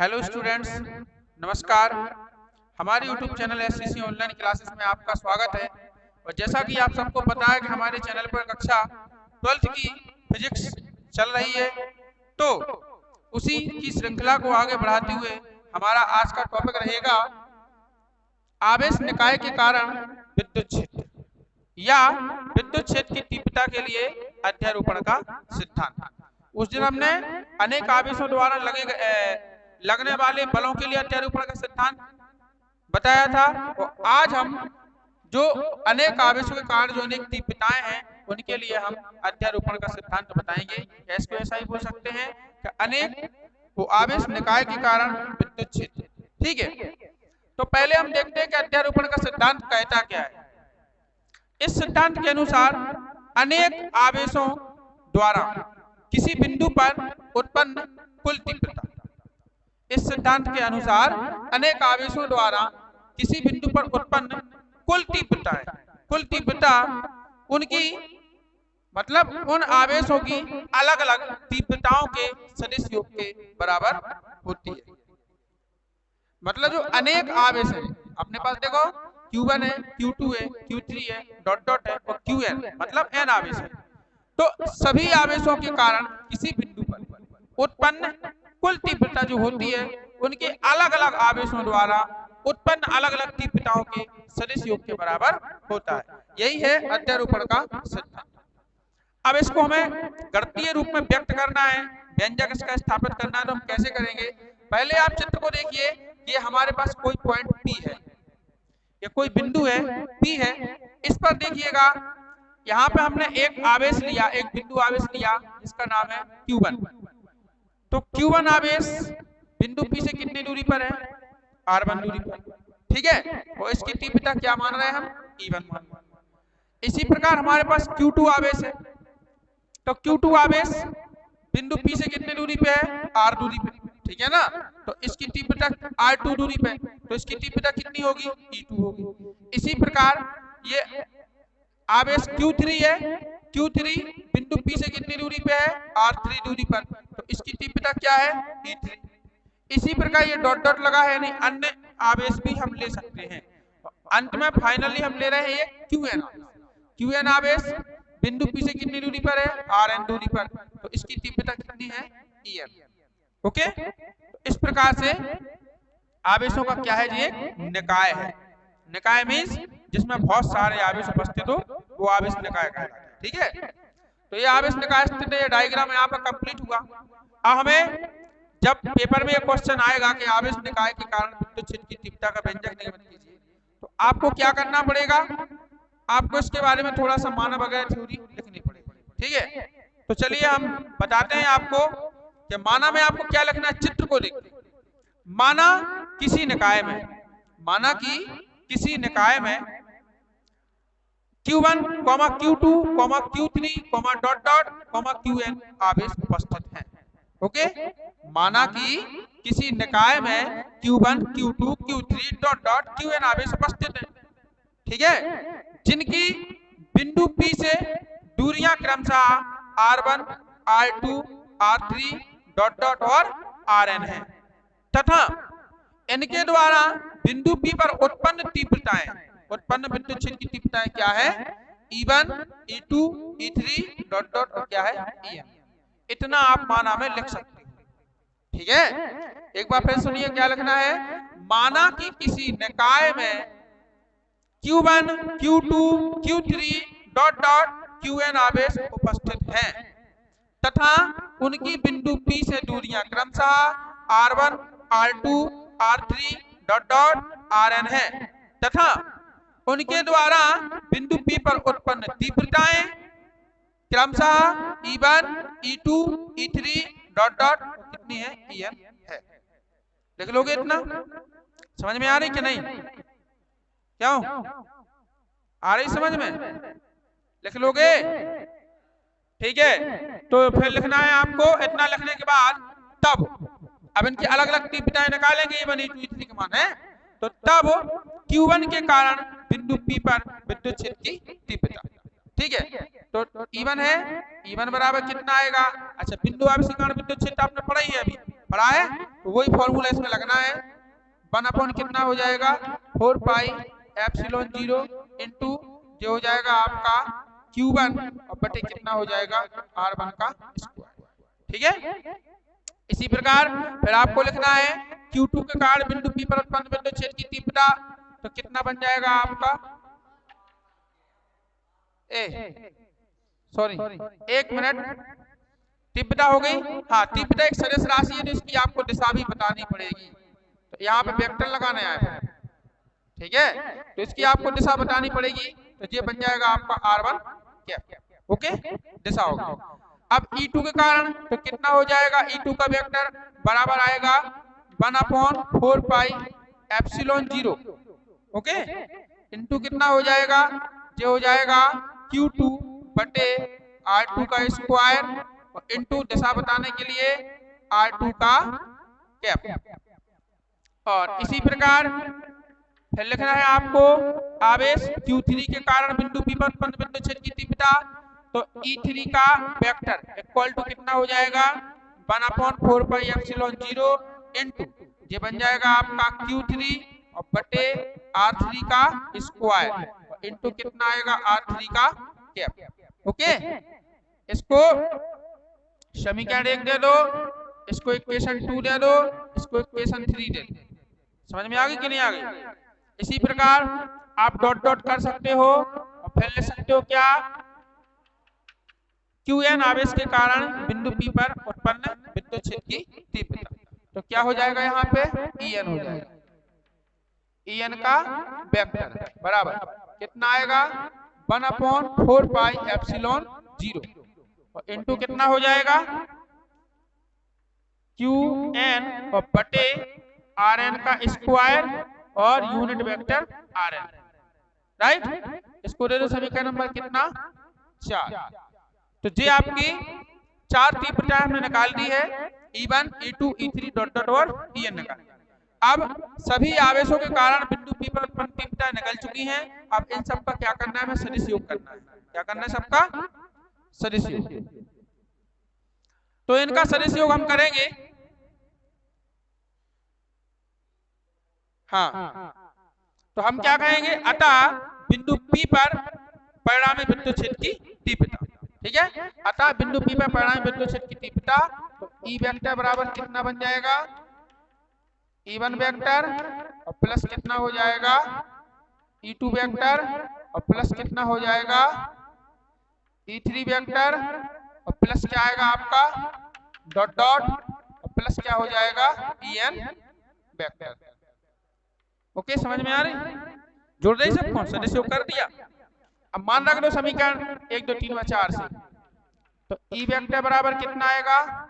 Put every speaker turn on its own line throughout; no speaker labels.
Hello students, नमस्कार। हमारे YouTube channel SCC online classes में आपका स्वागत है। और जैसा कि आप सबको पता है कि हमारे चैनल पर कक्षा 12th की फिजिक्स चल रही है, तो उसी की श्रृंखला को आगे बढ़ाते हुए हमारा आज का टॉपिक रहेगा आवेश निकाय के कारण विद्युत क्षेत्र या विद्युत क्षेत्र की तीव्रता के लिए अध्यारोपण का सिद्धांत। उस दिन हमने अनेक आवेशों द्वारा लगने वाले बलों के लिए अध्यारोपण का सिद्धांत बताया था। और आज हम जो अनेक आवेशों के कारण जो अनेक तीव्रताएं हैं उनके लिए हम अध्यारोपण का सिद्धांत बताएंगे। इसको ऐसा ही बोल सकते हैं कि अनेक वो आवेश निकाय के कारण विद्युत क्षेत्र। ठीक है, तो पहले हम देखते हैं कि अध्यारोपण का सिद्धांत कहता क्या है। इस सिद्धांत के अनुसार अनेक आवेशों द्वारा किसी बिंदु पर उत्पन्न कुल तीव्रता, इस सिद्धांत के अनुसार अनेक आवेशों द्वारा किसी बिंदु पर उत्पन्न कुल तीव्रता है। कुल तीव्रता उनकी मतलब उन आवेशों की अलग अलग तीव्रताओं के सदिश योग के बराबर होती है। मतलब जो अनेक आवेश है अपने पास, देखो Q1 है, Q2 है, Q3 है, डॉट डॉट है और Qn मतलब n आवेश है। तो सभी आवेशों के कारण किसी बिंदु पर उत्पन्न कुल तीव्रता जो होती है उनके अलग अलग आवेशों द्वारा उत्पन्न अलग अलग तीव्रताओं के सदिश योग के बराबर होता है। यही है अध्यारोपण का सिद्धांत। अब इसको हमें गणितीय रूप में व्यक्त करना है, व्यंजक इसका स्थापित करना है, तो हम कैसे करेंगे। पहले आप चित्र को देखिए कि हमारे पास कोई पॉइंट P है, ये कोई बिंदु है P है। इस पर देखिएगा यहाँ पे हमने एक आवेश लिया, एक बिंदु आवेश लिया, इसका नाम है Q1। तो Q1 आवेश बिंदु P से कितनी दूरी पर है, R1 दूरी पर। ठीक है, और इसकी तीव्रता क्या मान रहे हैं हम, E1 मान रहे हैं। इसी प्रकार हमारे पास Q2 आवेश है, तो Q2 आवेश बिंदु P से कितनी दूरी पे है, R दूरी पे। ठीक है ना, तो इसकी तीव्रता R2 दूरी पे, तो इसकी तीव्रता कितनी होगी, E2 होगी। इसी प्रकार ये आवेश Q3 है, Q3 बिंदु P से कितनी दूरी पे है, R3 दूरी पर, तो इसकी तीव्रता क्या है, E3। इसी प्रकार ये डॉट डॉट लगा है, नहीं अन्य आवेश भी हम ले सकते हैं। अंत में फाइनली हम ले रहे हैं Qn आवेश। Qn आवेश बिंदु P से कितनी दूरी पर है, Rn दूरी पर, तो इसकी तीव्रता कितनी है, En। ओके, तो इस प्रकार से आवेशों का क्या है जी, एक निकाय है। निकाय मींस जिसमें बहुत सारे आवेश उपस्थित हो वो आवेश निकाय कहलाता है। ठीक है, तो ये आवेश निकाय स्थिति ये डायग्राम यहाँ पर कंप्लीट हुआ। अब हमें जब पेपर में ये क्वेश्चन आएगा कि आवेश निकाय के कारण विद्युत क्षेत्र की तीव्रता का व्यंजक निर्मित कीजिए, तो आपको क्या करना पड़ेगा, आपको इसके बारे में थोड़ा सा मानव वगैरह थ्योरी लिखनी पड़ेगी। ठीक है, तो चलिए हम बताते हैं आपको कि माना में आपको क्या लिखना है। चित्र को देखिए, माना किसी निकाय में, माना कि किसी निकाय में Q1, Q2, Q3, dot dot, Qn आवेश उपस्थित हैं। ओके, माना कि किसी निकाय में Q1, Q2, Q3, dot dot, Qn आवेश उपस्थित हैं। ठीक है, जिनकी बिंदु P से दूरियां क्रमशः R1, R2, R3, dot dot और Rn है, तथा इनके द्वारा बिंदु P पर उत्पन्न तीव्रताएं, उत्पन्न विद्युत क्षेत्र की तीव्रताएं क्या है, E1, E2, E3, dot dot और क्या है, En। इतना आप माना में लिख सकते हैं। ठीक है, एक बार फिर सुनिए क्या लिखना है। माना कि किसी निकाय में Q1, Q2, Q3, dot dot, Qn आवेश उपस्थित हैं, तथा उनकी बिंदु P से दूरियां क्रमशः R1, R2, R3, dot dot, Rn है, तथा उनके द्वारा बिंदु P पर उत्पन्न तीव्रताएं क्रमशः E1, E2, E3, dot dot कितनी है, En है। लिख लोगे इतना, समझ में आ रही कि नहीं, क्यों आ रही समझ में, लिख लोगे। ठीक है, तो फिर लिखना है आपको। इतना लिखने के बाद तब अब इनकी अलग अलग तीव्रताएं निकालेंगे, E1, E2, E3 के मान है, तो तब Q1 के कारण बिंदु P पर विद्युत क्षेत्र की तीव्रता। ठीक है, तो E1 है, E1 बराबर कितना आएगा, अच्छा बिंदु आवेश के कारण विद्युत क्षेत्र आपने पढ़ा ही है अभी, पढ़ा है, तो वही फॉर्मूला इसमें लगना है। 1 कितना हो जाएगा 4 पाई एप्सिलॉन 0 इंटू जो हो जाएगा आपका Q1 और बटे कितना हो जाएगा R1 का स्क्वायर। ठीक है, इसी प्रकार फिर आपको लिखना है Q2 के कारण बिंदु P पर उत्पन्न बिंदु छेद की तीव्रता, तो कितना बन जाएगा आपका एक मिनट, तीव्रता हो गई। हाँ, तीव्रता एक सदिश राशि है तो इसकी आपको दिशा भी बतानी पड़ेगी, तो यहाँ पे वेक्टर लगाना है। ठीक है, तो इसकी आपको दिशा बतानी पड़ेगी, तो ये बन जाएगा आपका R1 कैप। ओके, दिशा होगी। अब E2 के कारण तो कितना हो जाएगा, E2 का वेक्टर बराबर आएगा 1/4 पाई एप्सिलॉन 0 ओके इंटू कितना हो जाएगा, जो हो जाएगा Q2 बटे R2 का स्क्वायर और इंटू दिशा बताने के लिए R2 का कैप। और इसी प्रकार फिर लिखना है आपको आवेश Q3 के कारण बिंदु P पर उत्पन्न बिंदु छेद की तीव्रता, तो E3 का वेक्टर इक्वल टू कितना हो जाएगा 1/4 पाई एप्सिलॉन 0 इंटू ये बन जाएगा आपका Q3 और बटे R3 का स्क्वायर इंटू कितना आएगा R3 का कैप। ओके, इसको समीकरण 1 दे दो, इसको इक्वेशन 2 दे दो, इसको इक्वेशन 3 दे दो। समझ में आ गई कि नहीं आ गई? इसी प्रकार आप डॉट डॉट कर सकते हो और फिर लिख सकते हो क्या, Qn आवेश के कारण बिंदु P पर उत्पन्न विद्युत क्षेत्र की तीव्रता, तो क्या हो जाएगा यहाँ पे En हो जाएगा, En का वेक्टर बराबर कितना आएगा 1/4 पाई एप्सिलॉन 0 और इंटू कितना हो जाएगा Qn और बटे Rn का स्क्वायर और यूनिट वेक्टर Rn, राइट। इसको दे दो समीकरण नंबर कितना 4। तो ये आपकी 4 तीव्रता हमने निकाल दी है, E1 E2 E3 dot dot और En निकाल। अब सभी आवेशों के कारण बिंदु P पर उत्पन्न तीव्रता निकल चुकी हैं। अब इन सब का क्या करना है, हमें सदिश योग करना है। क्या करना है सबका सदिश योग, तो इनका सदिश योग हम करेंगे। हाँ, तो हम क्या कहेंगे, अतः बिंदु P पर परिणामी विद्युत क्षेत्र की तीव्रता। ठीक है, अतः बिंदु P पर परिणामी विद्युत क्षेत्र की तीव्रता, तो E वेक्टर बराबर कितना बन जाएगा E1 वेक्टर और प्लस कितना हो जाएगा E2 वेक्टर और प्लस कितना हो जाएगा E3 वेक्टर और प्लस क्या आएगा आपका डॉट डॉट और प्लस क्या हो जाएगा En वेक्टर। ओके, समझ में आ रही, जोड़ रही सबको, सदिश योग कर दिया। अब मान रख दो समीकरण 1 2 3 व 4 से, तो E वेक्टर बराबर कितना आएगा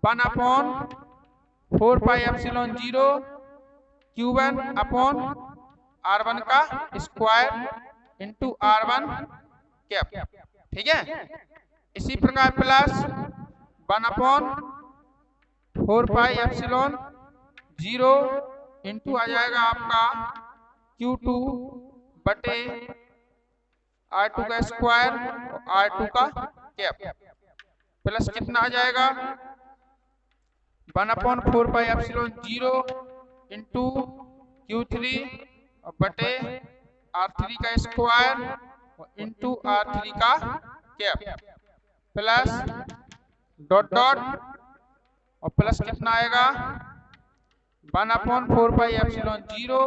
1/4 pi epsilon 0 Q1 upon R1 का स्क्वायर इंटू R1 कैप। ठीक है, इसी प्रकार प्लस 1/4 पाई एप्सिलॉन 0 इंटू आ जाएगा आपका Q2 बटे R2 का स्क्वायर और R2 का कैप प्लस कितना आ जाएगा 1/4 पाई एप्सिलॉन 0 इंटू Q3 और बटे R3 का स्क्वायर और इंटू R3 का कैप प्लस डॉट डॉट और प्लस कितना आएगा 1/4 पाई एप्सिलॉन 0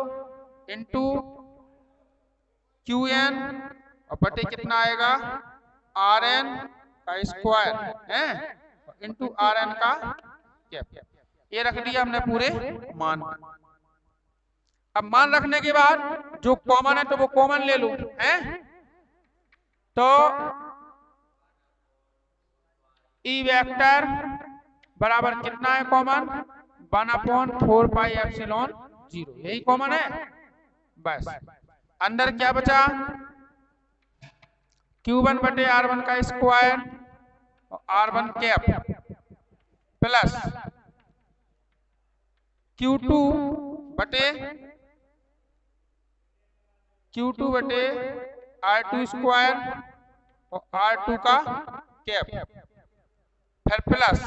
इंटू Qn और बटे कितना आएगा Rn का स्क्वायर है इंटू Rn का कैप। ये रख दिया हमने पूरे मान। अब मान रखने के बाद जो कॉमन है तो वो कॉमन ले लो है, तो E वेक्टर बराबर कितना है कॉमन 1/4 पाई एप्सिलॉन 0, यही कॉमन है। बस अंदर क्या बचा Q1 बटे R1 का स्क्वायर और R1 कैप प्लस Q2 बटे R2 स्क्वायर और R2 का कैप फिर प्लस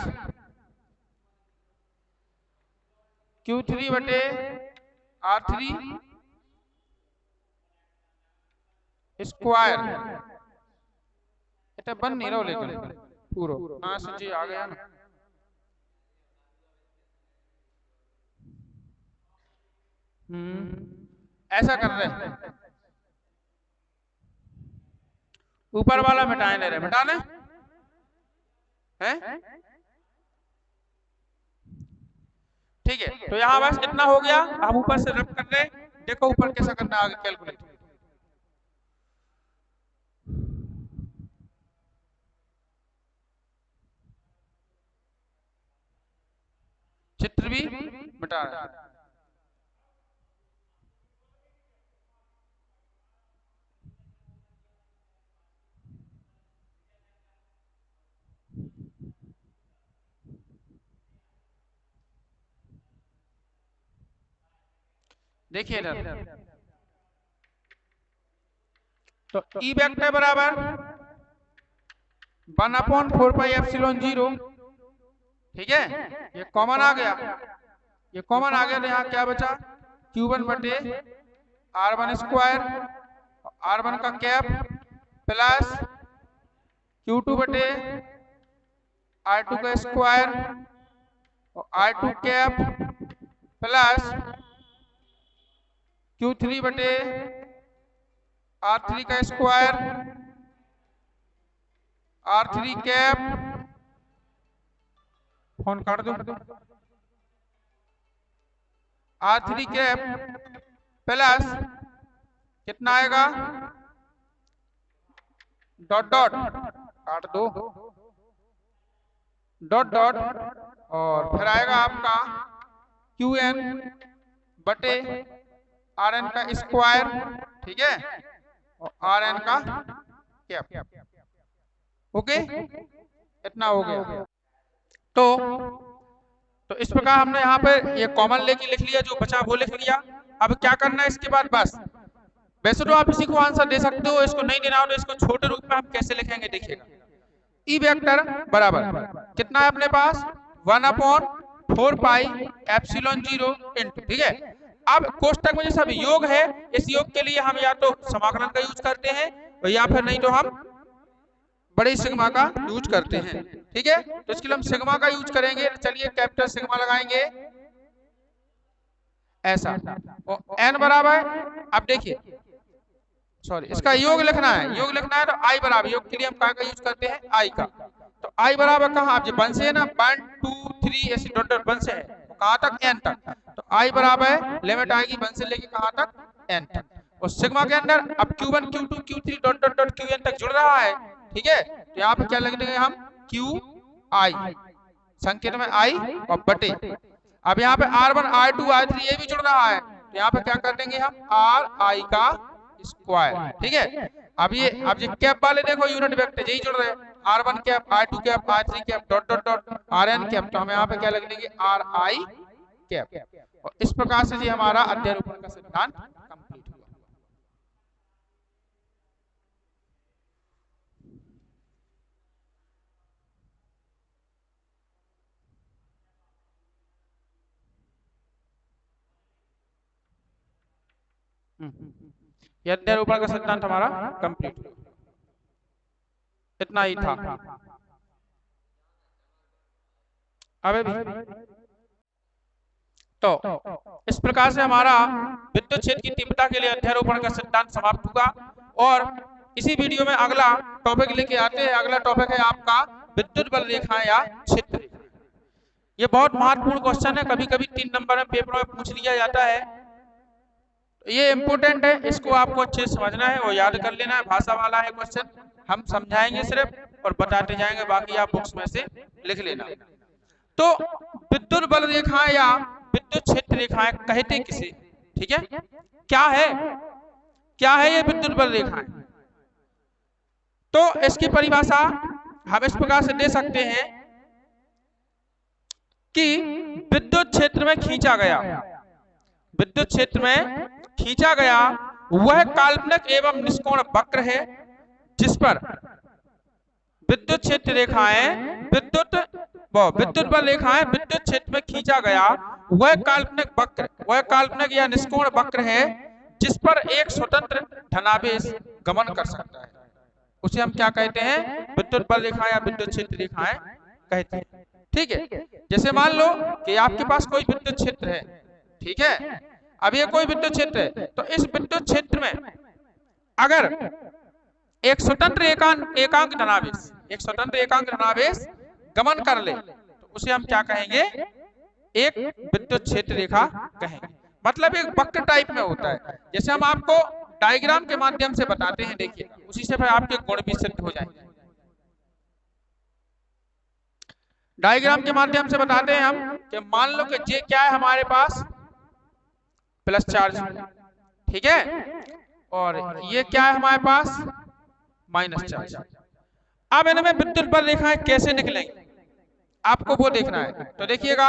Q3 बटे R3 स्क्वायर। बन नहीं रहा लेकिन पूरा हाँ जी आ गया ना। ऐसा कर रहे हैं, ऊपर वाला मिटाए ले रहे, मिटाने हैं। ठीक है, तो यहाँ बस इतना हो गया। हम ऊपर से रब कर रहे हैं, देखो ऊपर कैसा करना है आगे कैलकुलेट। चित्र भी मिटा रहे हैं। देखिए इधर तो ई वेक्टर बराबर 1/4πε0। ठीक है, ये कॉमन आ गया, ये कॉमन आ गया तो यहाँ क्या बचा Q1 बटे R1 स्क्वायर, R1 का कैप प्लस Q2 बटे R2 का स्क्वायर और R2 कैप प्लस Q3 बटे R3 का स्क्वायर, R3 कैप, फोन काट दो, R3 कैप प्लस कितना आएगा डॉट डॉट काट दो डॉट डॉट और फिर आएगा आपका Qn बटे Rn का स्क्वायर। ठीक है, और Rn का कैप। ओके, इतना हो गया। तो इस प्रकार हमने यहाँ पे ये कॉमन लेके लिख लिया, जो बचा वो लिख लिया। अब क्या करना है इसके बाद, बस वैसे तो आप इसी को आंसर दे सकते हो, इसको नहीं देना हो तो इसको छोटे रूप में हम कैसे लिखेंगे देखिएगा। ई वेक्टर बराबर कितना है अपने पास 1/4πε0 इंटू। ठीक है, अब कोष्टक में जैसा योग है, इस योग के लिए हम या तो समाकलन का यूज करते हैं या फिर नहीं तो हम बड़े सिग्मा का यूज करते हैं। ठीक है, तो इसके लिए हम सिग्मा का यूज करेंगे। चलिए कैपिटल सिग्मा लगाएंगे ऐसा, और एन बराबर, अब देखिए सॉरी इसका योग लिखना है, योग लिखना है तो आई बराबर, योग के लिए हम क्या का यूज करते हैं आई का। तो आई बराबर कहाँ, आप जो वन से है ना 1 2 3 ऐसे डॉट डॉट वन से है तो कहाँ तक एन तक, तो आई बराबर लिमिट आएगी 1 से लेके कहाँ तक एन तक। और सिग्मा के अंदर अब Q1 Q2 Q3 dot dot dot Qn तक जुड़ रहा है। ठीक है, तो यहाँ पे क्या लिख देंगे हम Q I, संकेत में आई और बटे। अब यहाँ पे R1 R2 R3 ये भी जुड़ रहा है, तो यहाँ पे क्या कर देंगे हम R I का स्क्वायर। ठीक है, अब ये कैप वाले देखो यूनिट वेक्टर यही जुड़ रहे हैं, R1 cap R2 cap R3 cap dot dot dot Rn cap, तो हम यहाँ पे क्या लिख देंगे RI कैप। और इस प्रकार से जी हमारा अध्यारोपण का सिद्धांत कंप्लीट हुआ। ये अध्यारोपण का सिद्धांत हमारा कंप्लीट हुआ, इतना ही था। अबे तो इस प्रकार से हमारा विद्युत क्षेत्र की तीव्रता के लिए अध्यारोपण का सिद्धांत समाप्त हुआ। और इसी वीडियो में अगला टॉपिक लेके आते हैं। अगला टॉपिक है आपका विद्युत बल रेखा या क्षेत्र। ये बहुत महत्वपूर्ण क्वेश्चन है, कभी कभी 3 नंबर में पेपर में पूछ लिया जाता है। ये इम्पोर्टेंट है, इसको आपको अच्छे से समझना है और याद कर लेना है। भाषा वाला है क्वेश्चन, हम समझाएंगे सिर्फ और बताते जाएंगे, बाकी आप बुक्स में से लिख लेना। तो विद्युत बल रेखाएं या विद्युत क्षेत्र रेखाएं कहते किसे, ठीक है, क्या है ये विद्युत बल रेखाएं। तो इसकी परिभाषा हम इस प्रकार से दे सकते हैं कि विद्युत क्षेत्र में खींचा गया, विद्युत क्षेत्र में खींचा गया वह काल्पनिक एवं निष्कोण वक्र है जिस पर विद्युत क्षेत्र रेखाएं विद्युत बल रेखाएं विद्युत क्षेत्र में खींचा गया वह काल्पनिक या निष्कोण वक्र है जिस पर एक स्वतंत्र धनावेश गमन कर सकता है, उसे हम क्या कहते हैं? विद्युत बल रेखाएं या विद्युत क्षेत्र रेखाएं कहते हैं। ठीक है, जैसे मान लो कि आपके पास कोई विद्युत क्षेत्र है, ठीक है, अब ये कोई विद्युत क्षेत्र है, तो इस विद्युत क्षेत्र में अगर एक स्वतंत्र एकांक धनावेश गमन कर ले तो उसे हम क्या कहेंगे? एक विद्युत क्षेत्र रेखा कहेंगे। मतलब एक वक्र टाइप में होता है। जैसे हम आपको डायग्राम के माध्यम से बताते हैं, देखिए, उसी से फिर आपके गुण भी सिद्ध हो जाएंगे। डायग्राम के माध्यम से बताते हैं हम कि मान लो कि जे क्या है हमारे पास? प्लस चार्ज, ठीक है, और ये क्या है हमारे पास? Minus charge. अब इनमें विद्युत बल रेखाएं कैसे निकलेंगी आपको वो देखना है। तो देखिएगा,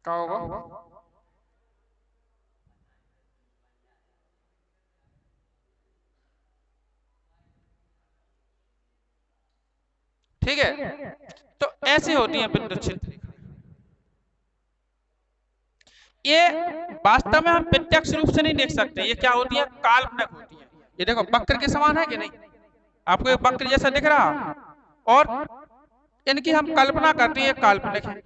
क्या होगा? ठीक है, तो ऐसे होती है विद्युत क्षेत्र। ये वास्तव में हम प्रत्यक्ष रूप से नहीं देख सकते, ये क्या होती है? काल्पनिक होती है। ये देखो वक्र के समान है कि नहीं? आपको ये वक्र जैसा दिख रहा, और इनकी हम कल्पना करते हैं काल्पनिक है।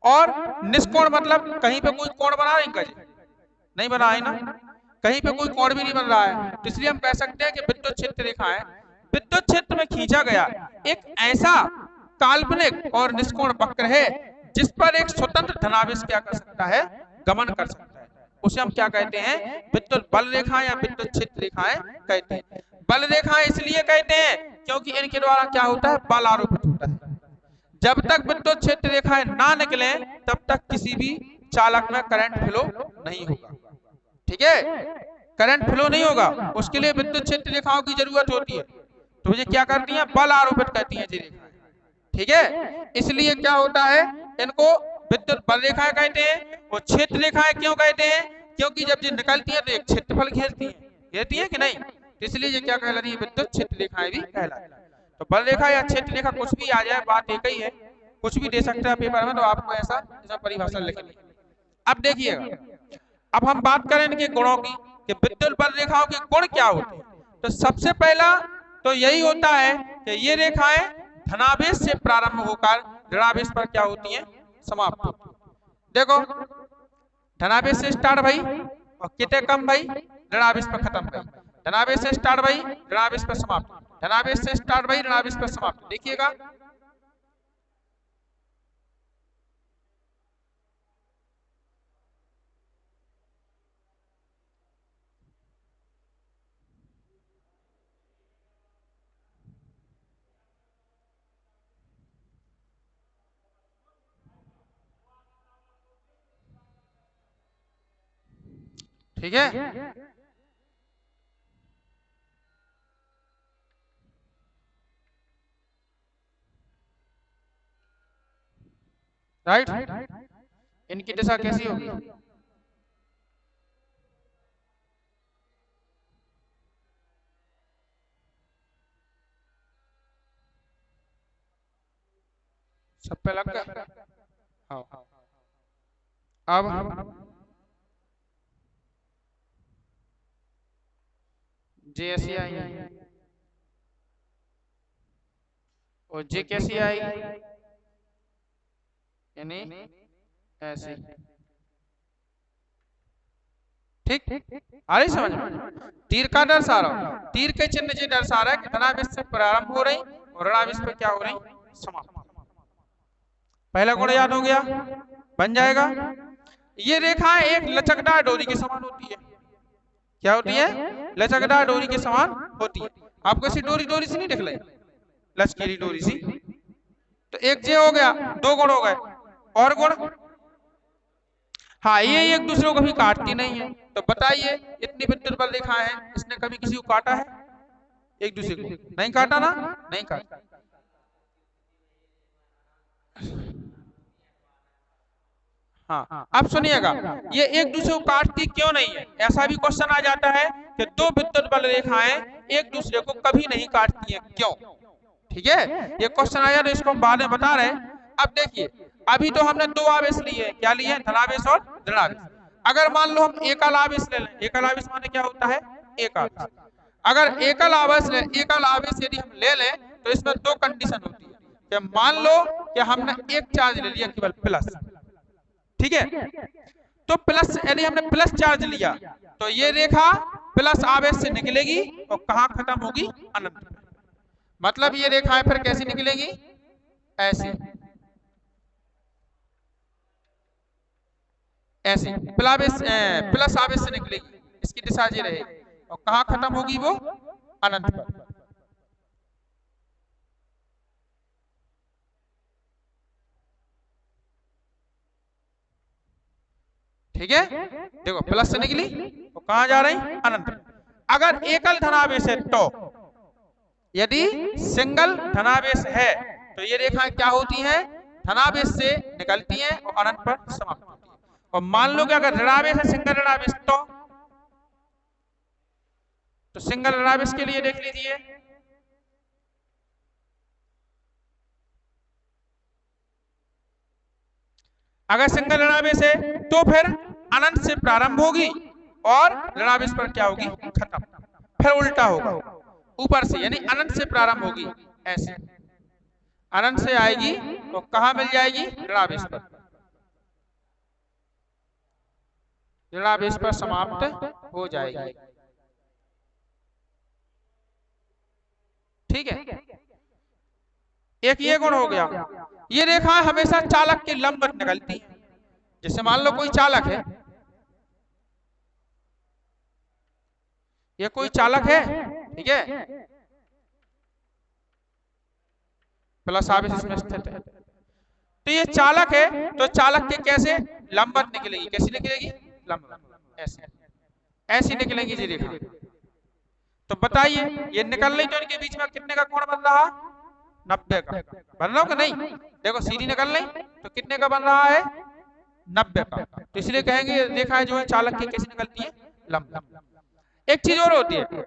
और निष्कोण मतलब कहीं पे कोई कोण बना रहे नहीं बना है ना, कहीं पे कोई कोण भी नहीं बन रहा है, तो इसलिए हम कह सकते हैं कि विद्युत क्षेत्र रेखाएं विद्युत क्षेत्र में खींचा गया एक ऐसा काल्पनिक और निष्कोण वक्र है जिस पर एक स्वतंत्र धनावेश क्या कर सकता है? गमन कर सकता है। उसे हम क्या कहते हैं? विद्युत बल रेखाएं या विद्युत क्षेत्र रेखाएं कहते हैं। बल रेखाएं इसलिए कहते हैं क्योंकि इनके द्वारा क्या होता है? बल आरोपित होता है। जब तक विद्युत क्षेत्र रेखाएं ना निकले तब तक किसी भी चालक में करंट फ्लो नहीं होगा। ठीक है, करंट फ्लो नहीं होगा, उसके लिए विद्युत क्षेत्र रेखाओं की जरूरत होती है। तो ये क्या करती हैं? बल आरोपित करती हैं जी रेखाएं। ठीक है, इसलिए क्या होता है? इनको विद्युत बल रेखाएं कहते हैं। और क्षेत्र रेखाएं क्यों कहते हैं? क्योंकि जब ये निकलती है तो एक क्षेत्रफल घेरती है कि नहीं, इसलिए ये क्या कहलाती है? विद्युत क्षेत्र रेखाएं भी कहलाती है। तो बल रेखा या क्षेत्र रेखा कुछ भी आ जाए, बात एक ही है, कुछ भी दे सकते हैं पेपर में, तो आपको ऐसा परिभाषा लिखनी। अब देखिएगा, अब हम बात करें इनके गुणों की कि विद्युत बल रेखाओं के गुण क्या होते हैं। तो सबसे पहला तो यही होता है कि ये रेखाएं धनावेश से प्रारंभ होकर ऋणावेश पर क्या होती हैं? समाप्त होती हैं। देखो, धनावेश से स्टार्ट भाई और कितने कम भाई? ऋणावेश पर खत्म भाई। धनावेश से स्टार्ट भाई, ऋणावेश पर समाप्त। धनावेश से स्टार्ट भाई, ऋणावेश पर समाप्त। देखिएगा, ठीक है, राइट। इनकी दिशा कैसी होगी? सब पे लग गया। हाँ, अब जे ऐसी आएगी और जे कैसी आएगी, यानी ऐसी। ठीक, आ रही समझ में? तीर का दर्शा रहा हूं, तीर के चिन्ह से दर्शा रहा है कि धनावेश से प्रारंभ हो रही और ऋणावेश पे क्या हो रही, समाप्त। पहला गुण याद हो गया, बन जाएगा। ये रेखाएं एक लचकदार डोरी के समान होती है। क्या होती है? लचकदार डोरी के समान होती है। आपको ऐसी डोरी डोरी से नहीं दिख रही, लचकीली डोरी सी। तो एक जे हो गया, दो गुण हो गए। और गुण, हाँ, ये एक दूसरे को कभी काटती नहीं है। तो बताइए, इतनी विद्युत बल रेखाएं हैं, इसने कभी किसी को काटा है? एक दूसरे को नहीं काटा ना, नहीं काटा। हाँ, अब सुनिएगा, ये एक दूसरे को काटती क्यों नहीं है? ऐसा भी क्वेश्चन आ जाता है कि दो विद्युत बल रेखाएं एक दूसरे को कभी नहीं काटती हैं, क्यों? ठीक है, ये क्वेश्चन आया तो इसको हम बाद में बता रहे हैं। अब देखिए, अभी तो हमने दो आवेश लिए, क्या लिए? धनावेश और ऋणावेश। अगर मान लो हम एकल आवेश ले लें, एकल आवेश माने क्या होता है? एक आवेश। अगर एकल आवेश यदि हम ले लें तो इसमें दो कंडीशन होती है कि मान लो कि हमने एक चार्ज ले लिया केवल प्लस, ठीक है? तो प्लस, यदि हमने प्लस चार्ज लिया तो ये रेखा प्लस आवेश से निकलेगी और कहां खत्म होगी? अनंत। मतलब ये रेखाएं फिर कैसी निकलेगी? ऐसी, ऐसी प्लस आवेश से निकलेगी, इसकी दिशा ये रहेगी और कहां खत्म होगी वो? अनंत पर। ठीक है, देखो प्लस से निकली तो कहां जा रही? अनंत। अगर एकल धनावेश है तो, यदि सिंगल धनावेश है तो ये रेखाएं क्या होती हैं? धनावेश से निकलती हैं और अनंत पर समाप्त होती है। और मान लो कि अगर ऋणावेश है, सिंगल ऋणावेश, तो सिंगल ऋणावेश के लिए देख लीजिए, अगर सिंगल ऋणावेश है तो फिर अनंत से प्रारंभ होगी और ऋणावेश पर क्या होगी? खत्म। फिर उल्टा होगा, ऊपर से, यानी अनंत से प्रारंभ होगी, ऐसे अनंत से आएगी तो कहां मिल जाएगी? ऋणावेश पर। ऋणावेश पर समाप्त हो जाएगी। ठीक है, एक ये गुण हो गया। ये रेखाएं हमेशा चालक के लंबवत निकलती है। जैसे मान लो कोई चालक है, ये कोई चालक है, ठीक है, प्लस आवेश इसमें स्थित है, तो ये चालक है, तो चालक के कैसे लंबवत निकलेगी? कैसी निकलेगी? लंबवत, ऐसे, ऐसी निकलेगी जी रेखा। तो बताइए, ये निकल रही तो इनके बीच में कितने का कोण बन रहा? 90 का। बन रहा हो कि नहीं? देखो सीधी निकल रही तो कितने का बन रहा है? 90 का। तो इसलिए कहेंगे रेखाएं जो है चालक की कैसी निकलती है? लंबवत। एक चीज और होती है,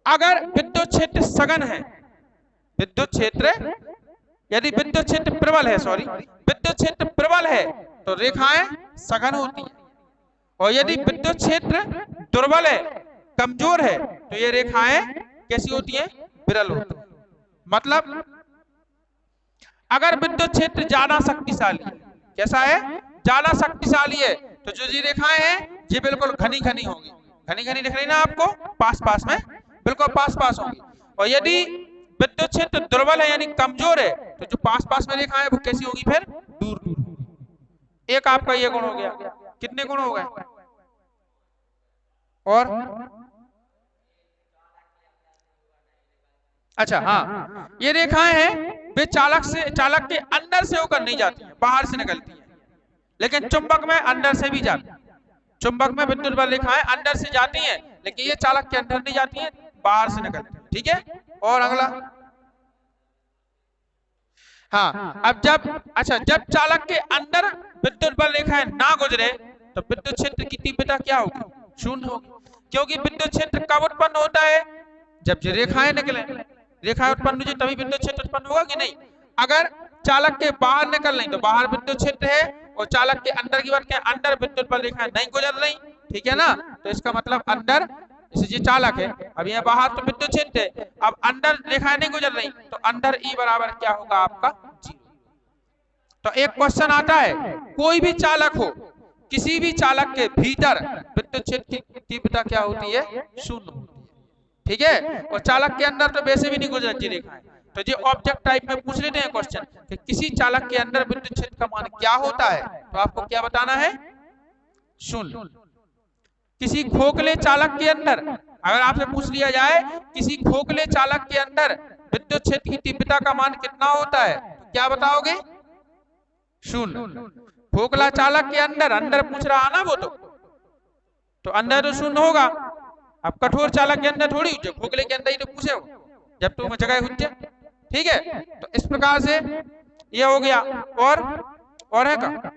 अगर विद्युत क्षेत्र सघन है, विद्युत क्षेत्र, यदि विद्युत क्षेत्र प्रबल है, विद्युत क्षेत्र प्रबल है तो रेखाएं सघन होती हैं, और यदि विद्युत क्षेत्र दुर्बल है, कमजोर है, तो ये रेखाएं कैसी होती हैं? विरल होती हैं। मतलब अगर विद्युत क्षेत्र ज्यादा शक्तिशाली है, कैसा है? ज्यादा शक्तिशाली है, तो जो ये रेखाएं हैं ये बिल्कुल घनी घनी होंगी। घनी घनी दिख रही ना आपको? पास पास में, बिल्कुल पास पास होंगी। और यदि विद्युत क्षेत्र दुर्बल है यानी कमजोर है, तो जो पास पास में रेखाएं वो कैसी होगी? फिर दूर दूर। एक आपका ये गुण हो गया। कितने गुण हो गए? और अच्छा, हाँ, ये रेखाएं हैं वे चालक के अंदर से होकर नहीं जाती हैं, बाहर से निकलती हैं। लेकिन चुंबक में अंदर से भी जाती है। चुंबक में विद्युत बल रेखाएं अंदर से जाती हैं, लेकिन ये चालक के अंदर नहीं जाती हैं, बाहर से निकलती हैं। ठीक है, और अगला, हाँ, अब जब चालक के अंदर विद्युत बल रेखाएं ना गुजरे तो विद्युत क्षेत्र की तीव्रता क्या होगी? शून्य होगी, क्योंकि विद्युत क्षेत्र कब उत्पन्न होता है? जब ये रेखाएं निकले। रेखाएं उत्पन्न हुई तभी विद्युत क्षेत्र उत्पन्न होगा कि नहीं? अगर चालक के बाहर निकल रही तो बाहर विद्युत क्षेत्र है, और चालक के अंदर की बात क्या? अंदर विद्युत बल रेखाएं नहीं गुजर रही, ठीक है ना? तो इसका मतलब अंदर जैसे ये चालक है, अब ये बाहर तो विद्युत क्षेत्र है, अब अंदर रेखाएं नहीं गुजर रही, तो अंदर ई बराबर क्या होगा आपका 0। तो एक क्वेश्चन आता है, कोई भी चालक हो, किसी भी चालक के भीतर विद्युत क्षेत्र की तीव्रता क्या होती है, 0 होती है, ठीक है। और चालक के अंदर तो वैसे भी नहीं गुजरती रेखाएं। तो ये ऑब्जेक्ट टाइप में पूछ लेते हैं क्वेश्चन कि किसी चालक के अंदर विद्युत क्षेत्र का मान क्या होता है, तो आपको क्या बताना है, 0। किसी खोखले चालक के अंदर, अगर आपसे पूछ लिया जाए किसी खोखले चालक के अंदर विद्युत क्षेत्र की तीव्रता का मान कितना होता है, तो क्या बताओगे, 0। खोखला चालक के अंदर, अंदर पूछ रहा ना वो, तो अंदर तो 0 होगा। अब कठोर चालक के अंदर थोड़ी, जो खोखले के अंदर ही तो पूछे हो, जब तो जगह हुई, ठीक है। तो इस प्रकार से ये हो गया। और है का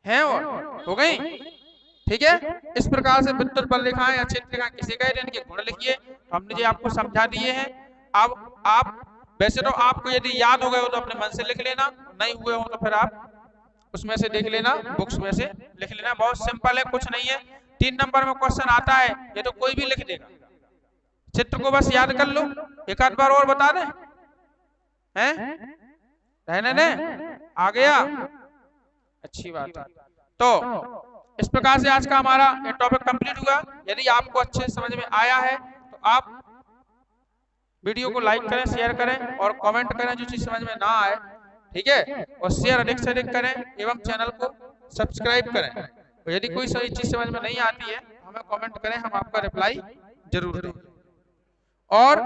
है और हो गई, ठीक है। इस प्रकार से विद्युत बल रेखाएं या क्षेत्र रेखाएं किसे कहते हैं, इनके गुण लिखिए। हमने जो आपको समझा दिए हैं। अब आप वैसे तो आपको यदि याद हो गए हो तो अपने मन से लिख लेना, नहीं हुए हो तो फिर आप उसमें से देख लेना, बुक्स में से लिख लेना। बहुत सिंपल है, कुछ नहीं है। 3 नंबर में क्वेश्चन आता है, ये तो कोई भी लिख देगा, चित्र को बस याद कर लो। एक आध बार और बता दें, हैं रहने दें, आ गया, अच्छी बात है। तो इस प्रकार से आज का हमारा ये टॉपिक कंप्लीट हुआ। यदि आपको अच्छे समझ में आया है तो आप वीडियो को लाइक करें, शेयर करें और कमेंट करें जो चीज समझ में ना आए, ठीक है। और शेयर अधिक से अधिक करें एवं चैनल को सब्सक्राइब करें। और यदि कोई सही चीज समझ में नहीं आती है तो हमें कमेंट करें, हम आपका रिप्लाई जरूर दें। और